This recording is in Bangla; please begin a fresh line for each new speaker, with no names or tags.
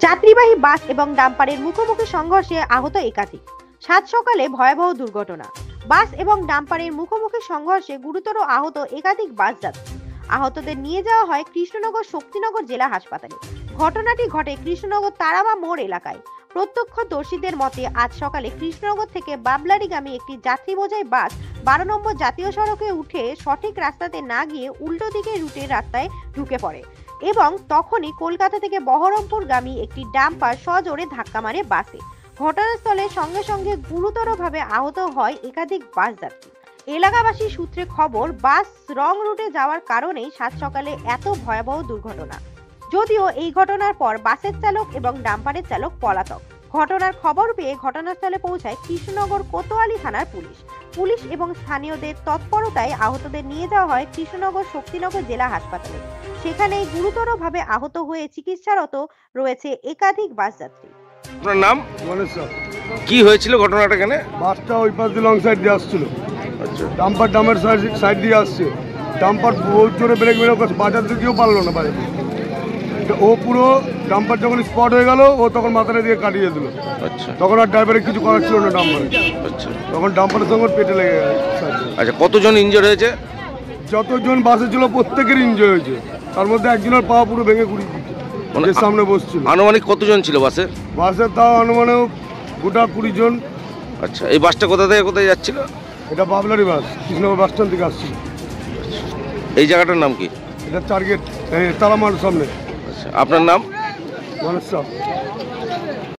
যাত্রীবাহী বাস এবং ডাম্পারের মুখোমুখি সংঘর্ষে আহত একাধিক। সাত সকালে ভয়াবহ দুর্ঘটনা। বাস এবং ডাম্পারের মুখোমুখি সংঘর্ষে গুরুতর আহত একাধিক বাস যাত্রী। আহতদের নিয়ে যাওয়া হয় কৃষ্ণনগর শক্তিনগর জেলা হাসপাতালে। ঘটনাটি ঘটে কৃষ্ণনগর তারাবা মোড় এলাকায়। প্রত্যক্ষদর্শীদের মতে আজ সকালে কৃষ্ণনগর থেকে বাবলারিগামী একটি যাত্রী বোঝাই বাস 12 নম্বর জাতীয় সড়কে উঠে সঠিক রাস্তাতে না গিয়ে উল্টো দিকে রুটের রাস্তায় ঢুকে পড়ে এবং তখনই কলকাতা থেকে বহরমপুরগামী একটি ডাম্পার সজোরে ধাক্কা মারে বাসে। ঘটনাস্থলে সঙ্গে সঙ্গে গুরুতরভাবে আহত হয় একাধিক বাস যাত্রী। এলাকাবাসী সূত্রে খবর, বাস রং রুটে যাওয়ার কারণেই সাত সকালে এত ভয়াবহ দুর্ঘটনা। যদিও এই ঘটনার পর বাসের চালক এবং ডাম্পারের চালক পলাতক। ঘটনার খবর পেয়ে ঘটনাস্থলে পৌঁছায় কৃষ্ণনগর কোতোয়ালি থানার পুলিশ এবং স্থানীয়দের তৎপরতায় আহতদের নিয়ে যাওয়া হয় কৃষ্ণনগর শক্তিনগর জেলা হাসপাতালে। সেখানেই গুরুতরভাবে আহত হয়ে চিকিৎসারত রয়েছে একাধিক বাস যাত্রী।
আপনার নাম?
গণেশ স্যার।
কি হয়েছিল ঘটনাটা? এখানে
বাসটা ওই পাশ দিয়ে লং সাইড দিয়ে আসছিল।
আচ্ছা,
ডাম্পার ডামের সাইড দিয়ে আসছে। ডাম্পার বহুত জোরে ব্রেক মেরে বাজার দিকেও পারলো না বাজার। ও পুরো ডাম্পার যখন স্পট হয়ে গেল, ও তখন মাথাটা দিয়ে কাটিয়ে দিল।
আচ্ছা,
তখন আর ড্রাইভারের কিছু করার ছিল না ডাম্পারে।
আচ্ছা,
তখন ডাম্পারের সঙ্গে পেটে লেগে গেছে।
আচ্ছা, কতজন ইনজোর হয়েছে?
যতজন বাসে ছিল প্রত্যেকের ইনজয় হয়েছে। তার মধ্যে একজনের পা পুরো ভেঙে গুড়ি
মানে
দিচ্ছে, সামনে বসছিল।
আনুমানিক কতজন ছিল বাসে?
বাসে তাও অনুমানে গোটা 20 জন।
আচ্ছা, এই বাসটা কোথা থেকে কোথায় যাচ্ছিল?
এটা বাবলারি বাস, কৃষ্ণনগর বাস স্ট্যান্ড থেকে আসছিল।
এই জায়গাটার নাম কি?
এটা টার্গেট তারামার সামনে।
আচ্ছা, আপনার নাম?
গণেশ স্যার।